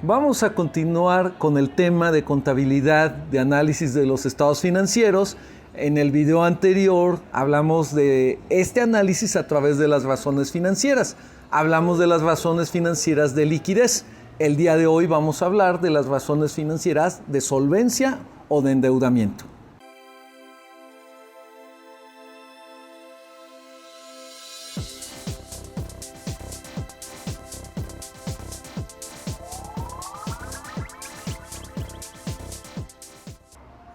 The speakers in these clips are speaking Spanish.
Vamos a continuar con el tema de contabilidad, de análisis de los estados financieros. En el video anterior hablamos de este análisis a través de las razones financieras. Hablamos de las razones financieras de liquidez. El día de hoy vamos a hablar de las razones financieras de solvencia o de endeudamiento.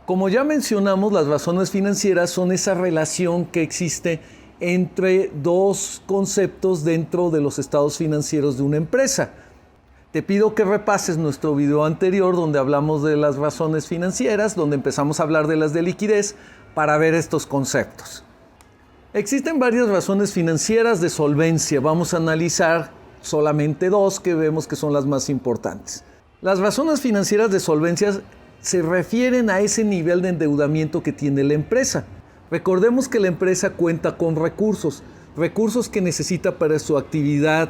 Como ya mencionamos, las razones financieras son esa relación que existe entre dos conceptos dentro de los estados financieros de una empresa. Te pido que repases nuestro video anterior donde hablamos de las razones financieras, donde empezamos a hablar de las de liquidez para ver estos conceptos. Existen varias razones financieras de solvencia. Vamos a analizar solamente dos que vemos que son las más importantes. Las razones financieras de solvencia se refieren a ese nivel de endeudamiento que tiene la empresa. Recordemos que la empresa cuenta con recursos que necesita para su actividad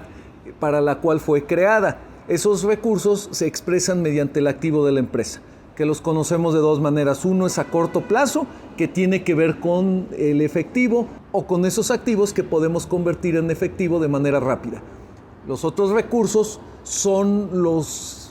para la cual fue creada. Esos recursos se expresan mediante el activo de la empresa, que los conocemos de dos maneras. Uno es a corto plazo, que tiene que ver con el efectivo o con esos activos que podemos convertir en efectivo de manera rápida. Los otros recursos son los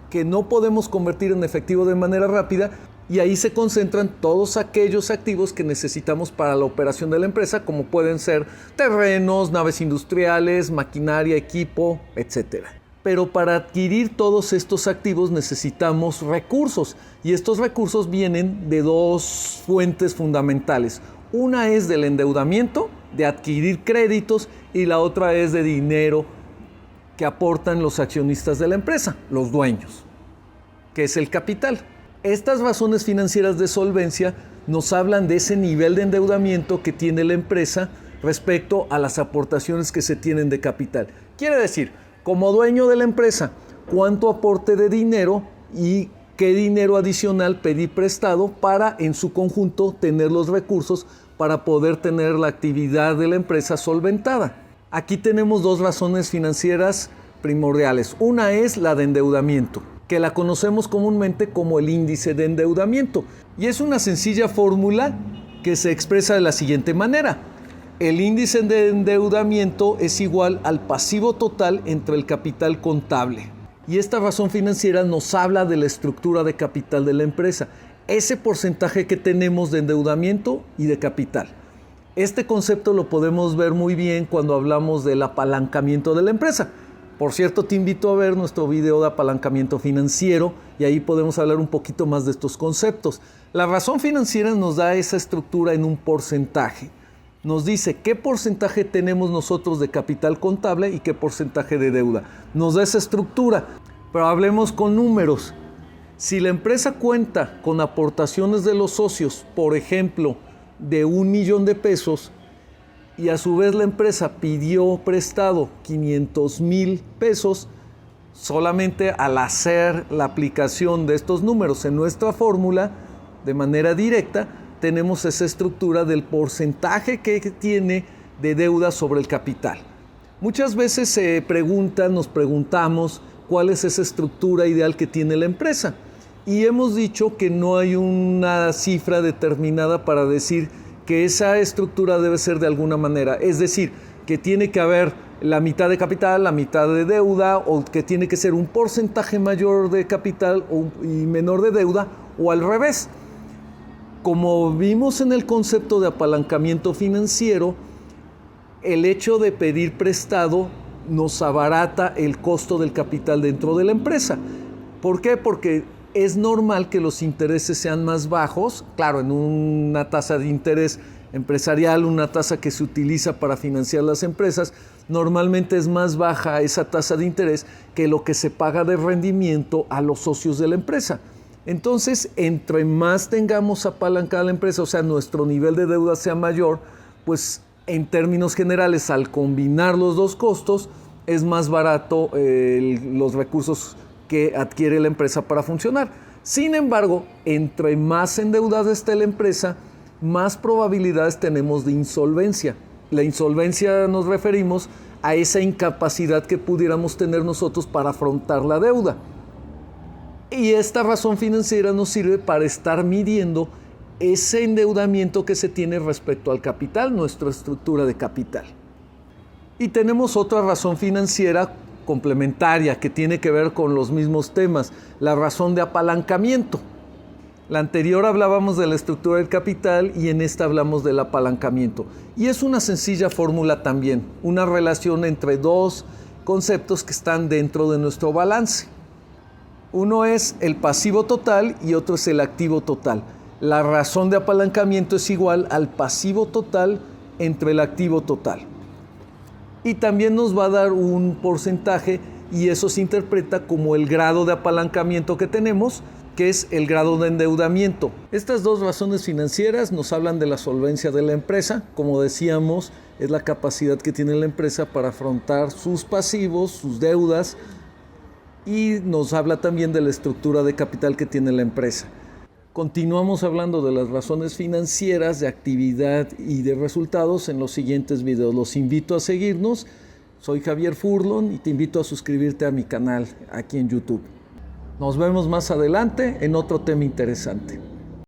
que no podemos convertir en efectivo de manera rápida, y ahí se concentran todos aquellos activos que necesitamos para la operación de la empresa, como pueden ser terrenos, naves industriales, maquinaria, equipo, etc. Pero para adquirir todos estos activos necesitamos recursos, y estos recursos vienen de dos fuentes fundamentales. Una es del endeudamiento, de adquirir créditos, y la otra es de dinero que aportan los accionistas de la empresa, los dueños, que es el capital. Estas razones financieras de solvencia nos hablan de ese nivel de endeudamiento que tiene la empresa respecto a las aportaciones que se tienen de capital. Quiere decir, como dueño de la empresa, cuánto aporte de dinero y qué dinero adicional pedí prestado para en su conjunto tener los recursos para poder tener la actividad de la empresa solventada. Aquí tenemos dos razones financieras primordiales. Una es la de endeudamiento, que la conocemos comúnmente como el índice de endeudamiento. Y es una sencilla fórmula que se expresa de la siguiente manera. El índice de endeudamiento es igual al pasivo total entre el capital contable. Y esta razón financiera nos habla de la estructura de capital de la empresa, ese porcentaje que tenemos de endeudamiento y de capital. Este concepto lo podemos ver muy bien cuando hablamos del apalancamiento de la empresa. Por cierto, te invito a ver nuestro video de apalancamiento financiero y ahí podemos hablar un poquito más de estos conceptos. La razón financiera nos da esa estructura en un porcentaje. Nos dice qué porcentaje tenemos nosotros de capital contable y qué porcentaje de deuda. Nos da esa estructura, pero hablemos con números. Si la empresa cuenta con aportaciones de los socios, por ejemplo, de 1 millón de pesos, y a su vez la empresa pidió prestado 500,000 pesos, solamente al hacer la aplicación de estos números en nuestra fórmula de manera directa, tenemos esa estructura del porcentaje que tiene de deuda sobre el capital. Muchas veces nos preguntamos cuál es esa estructura ideal que tiene la empresa, y hemos dicho que no hay una cifra determinada para decir que esa estructura debe ser de alguna manera. Es decir, que tiene que haber la mitad de capital, la mitad de deuda, o que tiene que ser un porcentaje mayor de capital y menor de deuda, o al revés. Como vimos en el concepto de apalancamiento financiero, el hecho de pedir prestado nos abarata el costo del capital dentro de la empresa. ¿Por qué? Porque es normal que los intereses sean más bajos. Claro, en una tasa de interés empresarial, una tasa que se utiliza para financiar las empresas, normalmente es más baja esa tasa de interés que lo que se paga de rendimiento a los socios de la empresa. Entonces, entre más tengamos apalancada la empresa, o sea, nuestro nivel de deuda sea mayor, pues en términos generales, al combinar los dos costos, es más barato los recursos que adquiere la empresa para funcionar. Sin embargo, entre más endeudada esté la empresa, más probabilidades tenemos de insolvencia. La insolvencia nos referimos a esa incapacidad que pudiéramos tener nosotros para afrontar la deuda. Y esta razón financiera nos sirve para estar midiendo ese endeudamiento que se tiene respecto al capital, nuestra estructura de capital. Y tenemos otra razón financiera complementaria que tiene que ver con los mismos temas, la razón de apalancamiento. La anterior hablábamos de la estructura del capital y en esta hablamos del apalancamiento. Y es una sencilla fórmula también, una relación entre dos conceptos que están dentro de nuestro balance. Uno es el pasivo total y otro es el activo total. La razón de apalancamiento es igual al pasivo total entre el activo total. Y también nos va a dar un porcentaje y eso se interpreta como el grado de apalancamiento que tenemos, que es el grado de endeudamiento. Estas dos razones financieras nos hablan de la solvencia de la empresa. Como decíamos, es la capacidad que tiene la empresa para afrontar sus pasivos, sus deudas, y nos habla también de la estructura de capital que tiene la empresa. Continuamos hablando de las razones financieras, de actividad y de resultados en los siguientes videos. Los invito a seguirnos. Soy Javier Furlon y te invito a suscribirte a mi canal aquí en YouTube. Nos vemos más adelante en otro tema interesante.